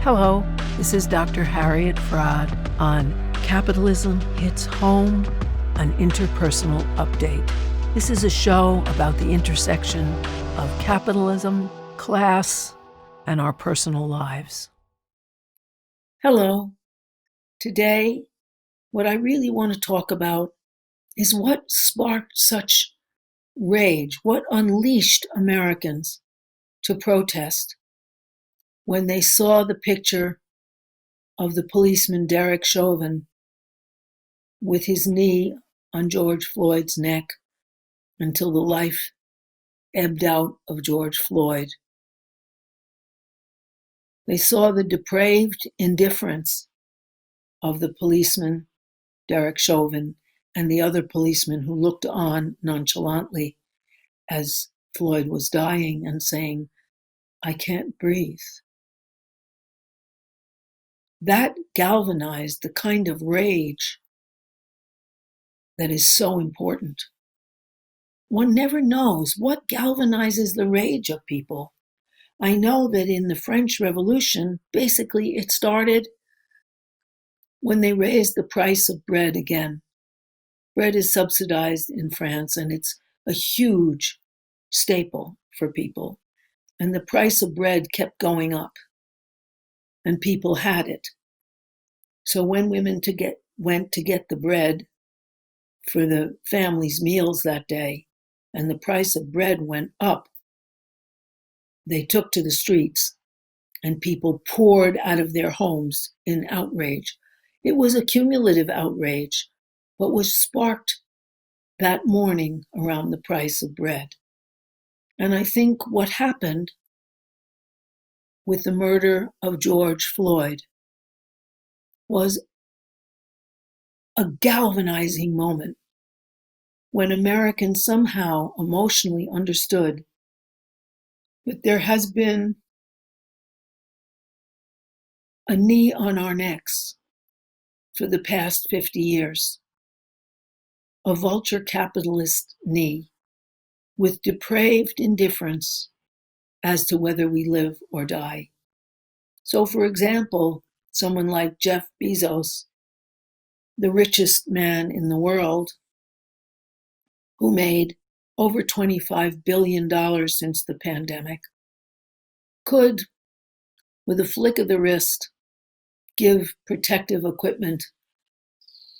Hello, this is Dr. Harriet Fraad on Capitalism Hits Home, an interpersonal update. This is a show about the intersection of capitalism, class, and our personal lives. Hello. Today, what I really want to talk about is what sparked such rage, what unleashed Americans to protest when they saw the picture of the policeman Derek Chauvin with his knee on George Floyd's neck until the life ebbed out of George Floyd. They saw the depraved indifference of the policeman Derek Chauvin and the other policemen who looked on nonchalantly as Floyd was dying and saying, "I can't breathe." That galvanized the kind of rage that is so important. One never knows what galvanizes the rage of people. I know that in the French Revolution, basically it started when they raised the price of bread again. Bread is subsidized in France, and it's a huge staple for people. And the price of bread kept going up, and people had it. So when women went to get the bread for the family's meals that day, and the price of bread went up, they took to the streets, and people poured out of their homes in outrage. It was a cumulative outrage, but was sparked that morning around the price of bread. And I think what happened with the murder of George Floyd was a galvanizing moment when Americans somehow emotionally understood that there has been a knee on our necks for the past 50 years, a vulture capitalist knee with depraved indifference as to whether we live or die. So, for example, someone like Jeff Bezos, the richest man in the world, who made over $25 billion since the pandemic, could, with a flick of the wrist, give protective equipment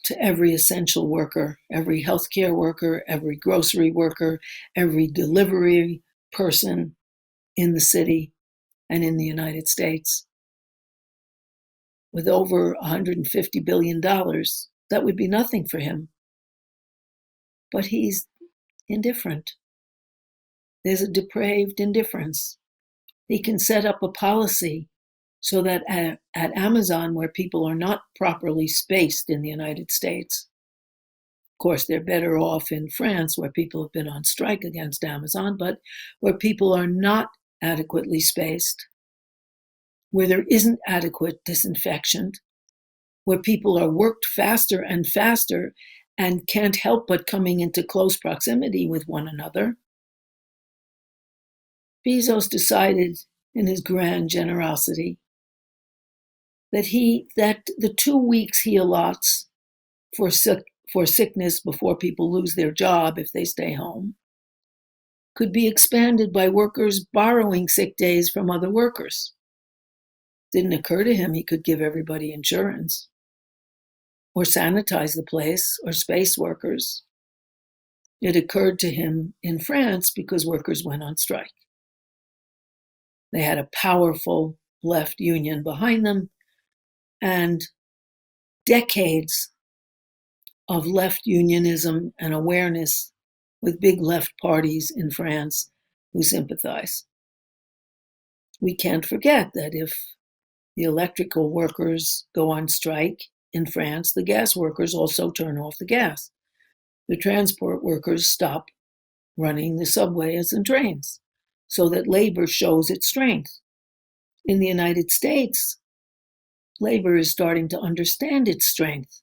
to every essential worker, every healthcare worker, every grocery worker, every delivery person in the city and in the United States. With over $150 billion, that would be nothing for him. But he's indifferent. There's a depraved indifference. He can set up a policy so that at Amazon, where people are not properly spaced in the United States, of course, they're better off in France, where people have been on strike against Amazon, but where people are not adequately spaced, where there isn't adequate disinfection, where people are worked faster and faster and can't help but coming into close proximity with one another, Bezos decided in his grand generosity that the 2 weeks he allots for sickness before people lose their job if they stay home could be expanded by workers borrowing sick days from other workers. Didn't occur to him he could give everybody insurance or sanitize the place or space workers. It occurred to him in France because workers went on strike. They had a powerful left union behind them and decades of left unionism and awareness with big left parties in France who sympathize. We can't forget that if the electrical workers go on strike in France, the gas workers also turn off the gas. The transport workers stop running the subways and trains so that labor shows its strength. In the United States, labor is starting to understand its strength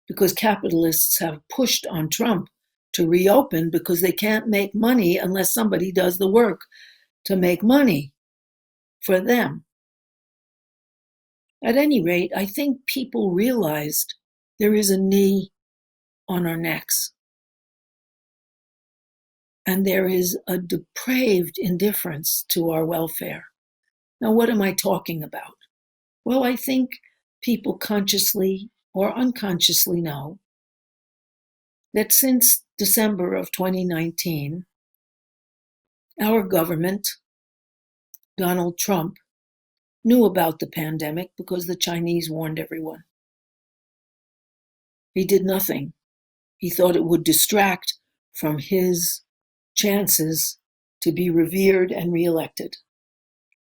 because capitalists have pushed on Trump to reopen because they can't make money unless somebody does the work to make money for them. At any rate, I think people realized there is a knee on our necks, and there is a depraved indifference to our welfare. Now, what am I talking about? Well, I think people consciously or unconsciously know that since December of 2019, our government, Donald Trump, knew about the pandemic because the Chinese warned everyone. He did nothing. He thought it would distract from his chances to be revered and reelected.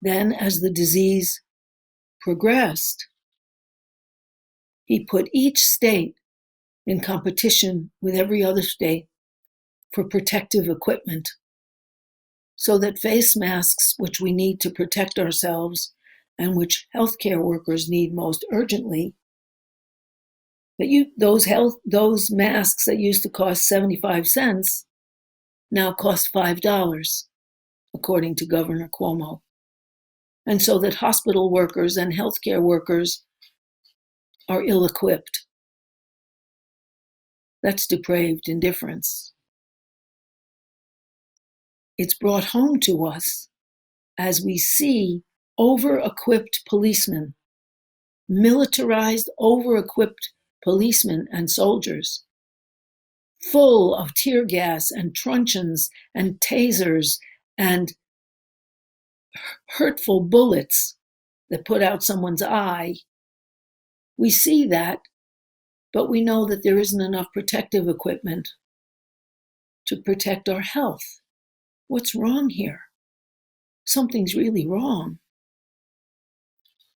Then, as the disease progressed, he put each state in competition with every other state for protective equipment, so that face masks, which we need to protect ourselves and which healthcare workers need most urgently, those masks that used to cost 75 cents now cost $5, according to Governor Cuomo. And so that hospital workers and healthcare workers are ill-equipped. That's depraved indifference. It's brought home to us as we see over-equipped policemen, militarized, over-equipped policemen and soldiers, full of tear gas and truncheons and tasers and hurtful bullets that put out someone's eye. We see that, but we know that there isn't enough protective equipment to protect our health. What's wrong here? Something's really wrong.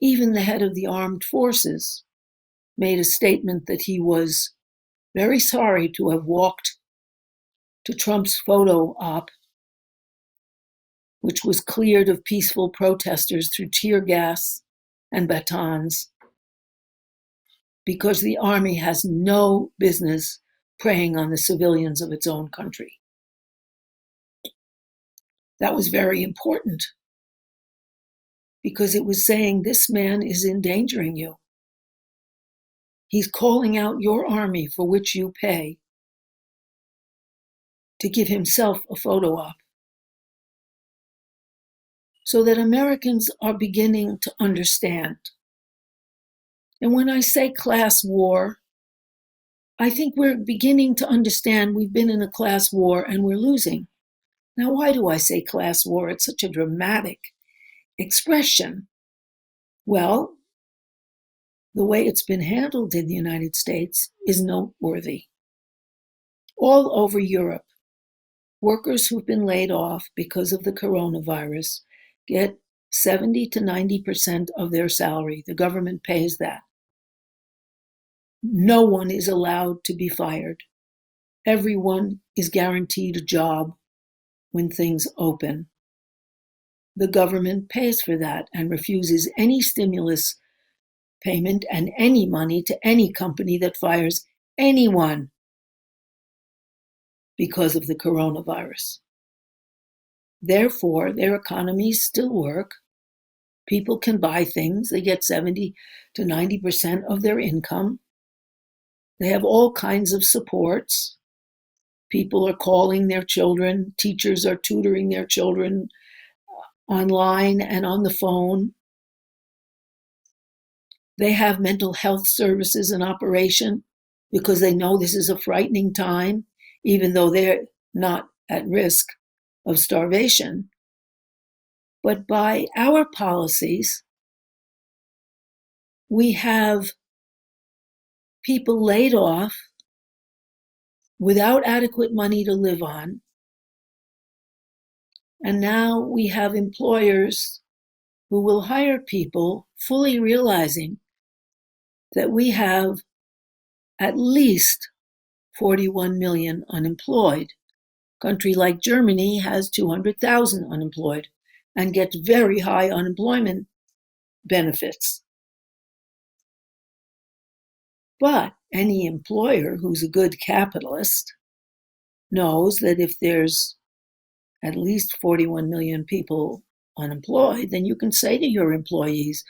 Even the head of the armed forces made a statement that he was very sorry to have walked to Trump's photo op, which was cleared of peaceful protesters through tear gas and batons, because the army has no business preying on the civilians of its own country. That was very important, because it was saying this man is endangering you. He's calling out your army, for which you pay, to give himself a photo op. So that Americans are beginning to understand. And when I say class war, I think we're beginning to understand we've been in a class war and we're losing. Now, why do I say class war? It's such a dramatic expression. Well, the way it's been handled in the United States is noteworthy. All over Europe, workers who've been laid off because of the coronavirus get 70 to 90% of their salary. The government pays that. No one is allowed to be fired. Everyone is guaranteed a job when things open. The government pays for that and refuses any stimulus payment and any money to any company that fires anyone because of the coronavirus. Therefore, their economies still work. People can buy things. They get 70 to 90% of their income. They have all kinds of supports. People are calling their children. Teachers are tutoring their children online and on the phone. They have mental health services in operation because they know this is a frightening time, even though they're not at risk of starvation. But by our policies, we have people laid off without adequate money to live on. And now we have employers who will hire people fully realizing that we have at least 41 million unemployed. A country like Germany has 200,000 unemployed and gets very high unemployment benefits. But any employer who's a good capitalist knows that if there's at least 41 million people unemployed, then you can say to your employees,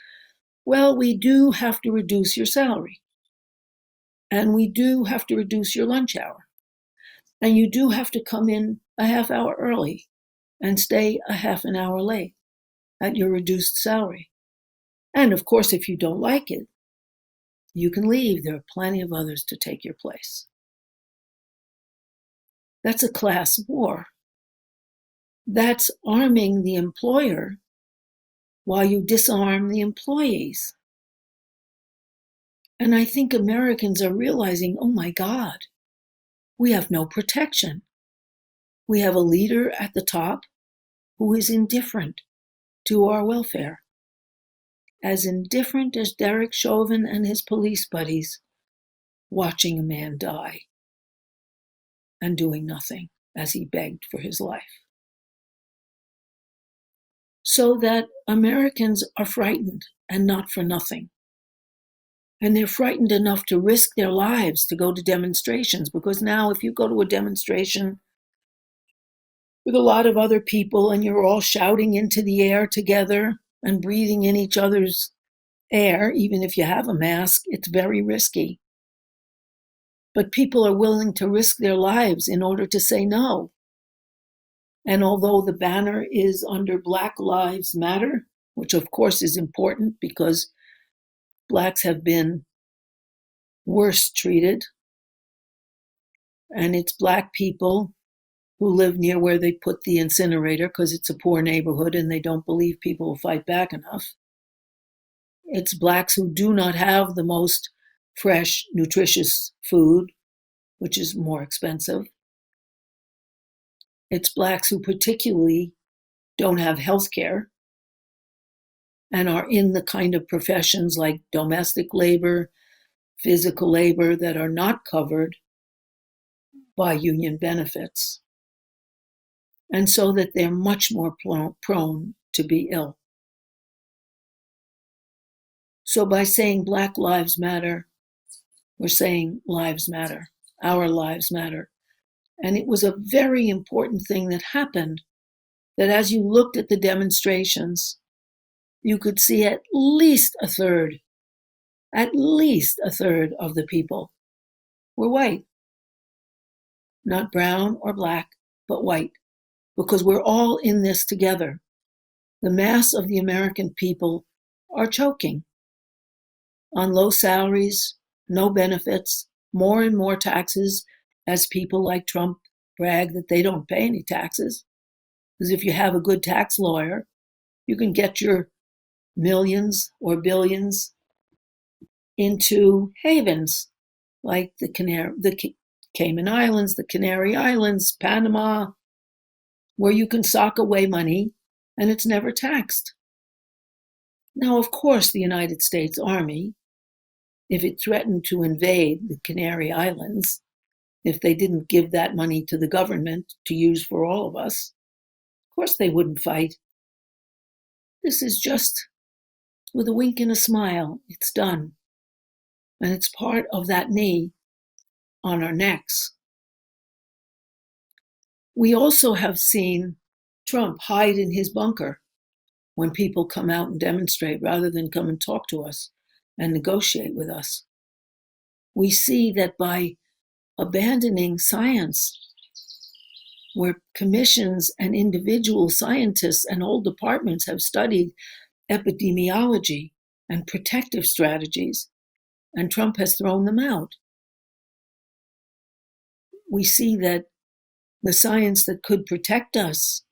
Well, we do have to reduce your salary, and we do have to reduce your lunch hour, and you do have to come in a half hour early and stay a half an hour late at your reduced salary. And of course, if you don't like it, you can leave. There are plenty of others to take your place. That's a class war. That's arming the employer while you disarm the employees. And I think Americans are realizing, oh my God, we have no protection. We have a leader at the top who is indifferent to our welfare, as indifferent as Derek Chauvin and his police buddies watching a man die and doing nothing as he begged for his life. So that Americans are frightened and not for nothing. And they're frightened enough to risk their lives to go to demonstrations, because now if you go to a demonstration with a lot of other people and you're all shouting into the air together and breathing in each other's air, even if you have a mask, it's very risky. But people are willing to risk their lives in order to say no. And although the banner is under Black Lives Matter, which of course is important because Blacks have been worse treated, and it's Black people who live near where they put the incinerator because it's a poor neighborhood and they don't believe people will fight back enough. It's Blacks who do not have the most fresh, nutritious food, which is more expensive. It's Blacks who particularly don't have health care and are in the kind of professions like domestic labor, physical labor that are not covered by union benefits. And so that they're much more prone to be ill. So by saying Black Lives Matter, we're saying lives matter, our lives matter. And it was a very important thing that happened, that as you looked at the demonstrations, you could see at least a third of the people were white. Not brown or black, but white, because we're all in this together. The mass of the American people are choking on low salaries, no benefits, more and more taxes, as people like Trump brag that they don't pay any taxes. Because if you have a good tax lawyer, you can get your millions or billions into havens like the Cayman Islands, the Canary Islands, Panama, where you can sock away money and it's never taxed. Now, of course, the United States Army, if it threatened to invade the Canary Islands, if they didn't give that money to the government to use for all of us, of course they wouldn't fight. This is just with a wink and a smile, it's done. And it's part of that knee on our necks. We also have seen Trump hide in his bunker when people come out and demonstrate rather than come and talk to us and negotiate with us. We see that by abandoning science, where commissions and individual scientists and whole departments have studied epidemiology and protective strategies, and Trump has thrown them out. We see that the science that could protect us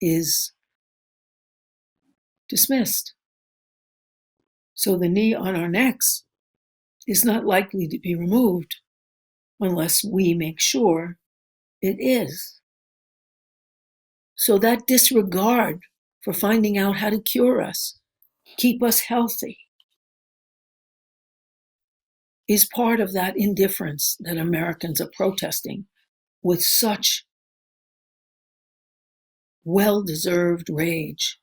is dismissed. So the knee on our necks is not likely to be removed unless we make sure it is. So that disregard for finding out how to cure us, keep us healthy, is part of that indifference that Americans are protesting with such well-deserved rage.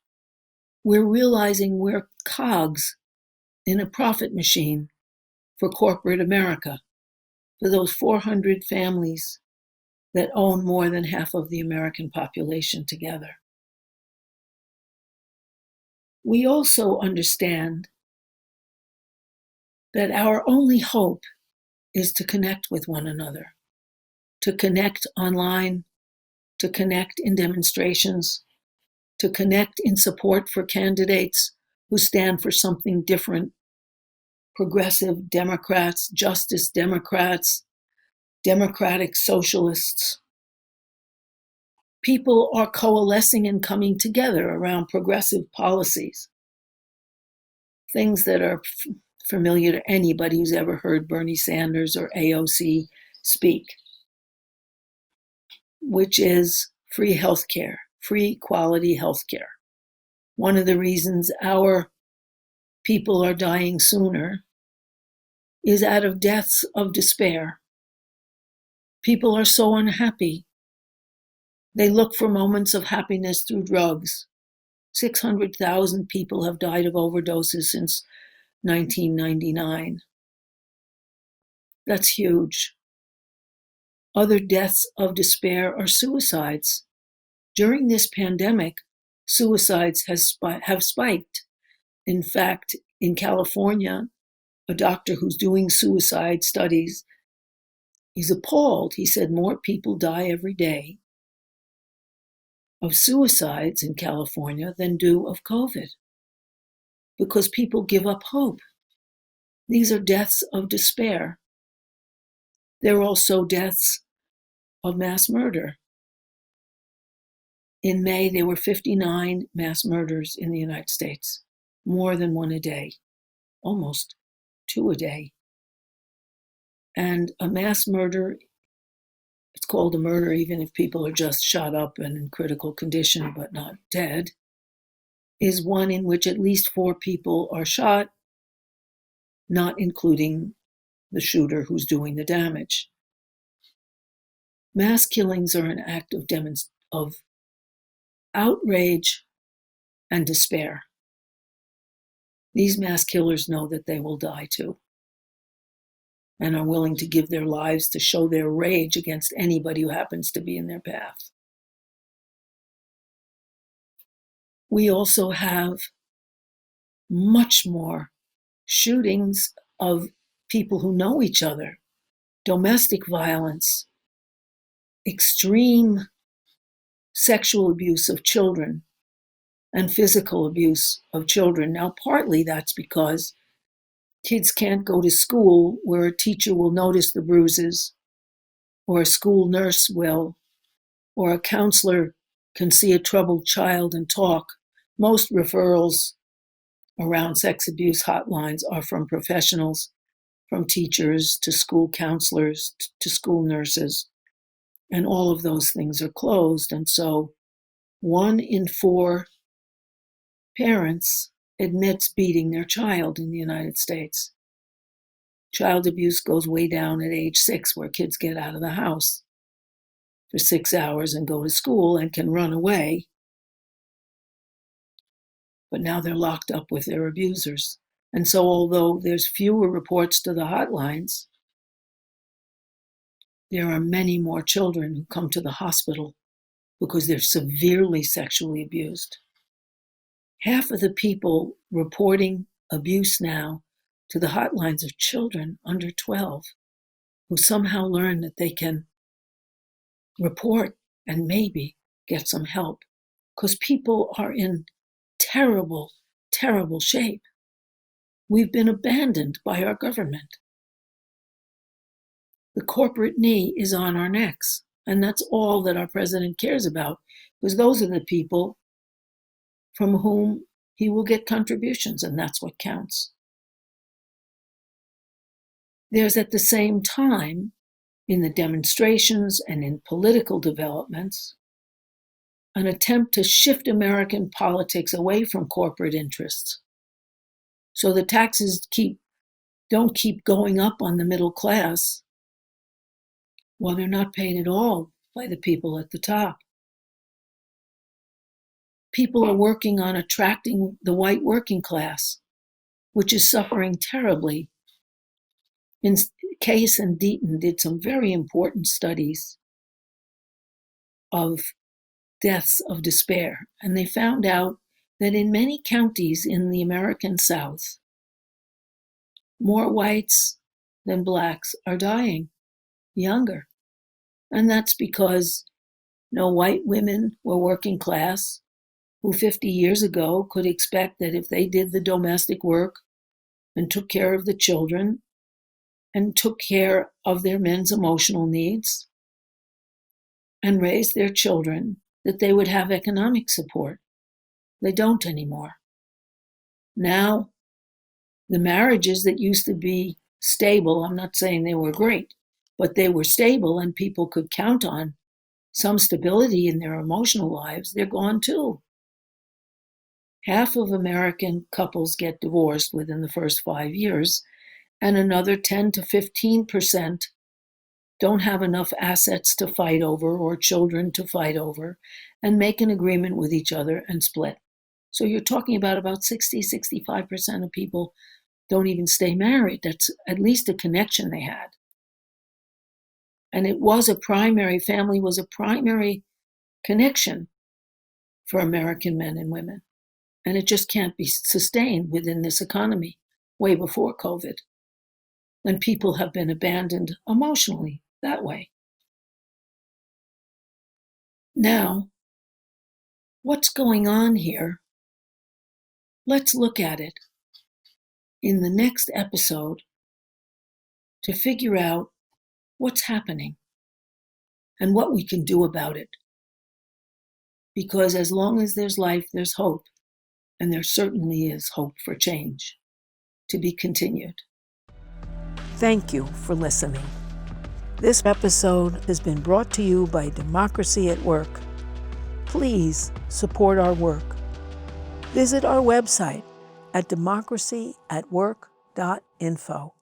We're realizing we're cogs in a profit machine for corporate America, for those 400 families that own more than half of the American population together. We also understand that our only hope is to connect with one another, to connect online, to connect in demonstrations, to connect in support for candidates who stand for something different: progressive Democrats, justice Democrats, democratic socialists. People are coalescing and coming together around progressive policies, things that are familiar to anybody who's ever heard Bernie Sanders or AOC speak, which is free healthcare, free quality healthcare. One of the reasons our people are dying sooner is out of deaths of despair. People are so unhappy. They look for moments of happiness through drugs. 600,000 people have died of overdoses since 1999. That's huge. Other deaths of despair are suicides. During this pandemic, suicides have spiked. In fact, in California, a doctor who's doing suicide studies, he's appalled. He said more people die every day of suicides in California than do of COVID, because people give up hope. These are deaths of despair. There are also deaths of mass murder. In May, there were 59 mass murders in the United States, more than one a day, almost two a day. And a mass murder, it's called a murder even if people are just shot up and in critical condition but not dead, is one in which at least 4 people are shot, not including the shooter who's doing the damage. Mass killings are an act of outrage and despair. These mass killers know that they will die too, and are willing to give their lives to show their rage against anybody who happens to be in their path. We also have much more shootings of people who know each other, domestic violence, extreme sexual abuse of children, and physical abuse of children. Now, partly that's because kids can't go to school where a teacher will notice the bruises, or a school nurse will, or a counselor can see a troubled child and talk. Most referrals around sex abuse hotlines are from professionals, from teachers to school counselors to school nurses, and all of those things are closed. And so 1 in 4 parents admits beating their child in the United States. Child abuse goes way down at age 6, where kids get out of the house for 6 hours and go to school and can run away. But now they're locked up with their abusers. And so although there's fewer reports to the hotlines, there are many more children who come to the hospital because they're severely sexually abused. Half of the people reporting abuse now to the hotlines are children under 12 who somehow learn that they can report and maybe get some help, because people are in terrible, terrible shape. We've been abandoned by our government. The corporate knee is on our necks, and that's all that our president cares about, because those are the people from whom he will get contributions, and that's what counts. There's at the same time, in the demonstrations and in political developments, an attempt to shift American politics away from corporate interests. So the taxes don't keep going up on the middle class, while they're not paid at all by the people at the top. People are working on attracting the white working class, which is suffering terribly. In Case and Deaton did some very important studies of deaths of despair, and they found out that in many counties in the American South, more whites than blacks are dying younger. And that's because no white women were working class who 50 years ago could expect that if they did the domestic work and took care of the children and took care of their men's emotional needs and raised their children, that they would have economic support. They don't anymore. Now, the marriages that used to be stable, I'm not saying they were great, but they were stable and people could count on some stability in their emotional lives, they're gone too. Half of American couples get divorced within the first 5 years, and another 10 to 15% don't have enough assets to fight over or children to fight over and make an agreement with each other and split. So you're talking about 65% of people don't even stay married. That's at least a connection they had. And it was family was a primary connection for American men and women. And it just can't be sustained within this economy way before COVID. And people have been abandoned emotionally that way. Now, what's going on here? Let's look at it in the next episode to figure out what's happening and what we can do about it. Because as long as there's life, there's hope. And there certainly is hope for change. To be continued. Thank you for listening. This episode has been brought to you by Democracy at Work. Please support our work. Visit our website at democracyatwork.info.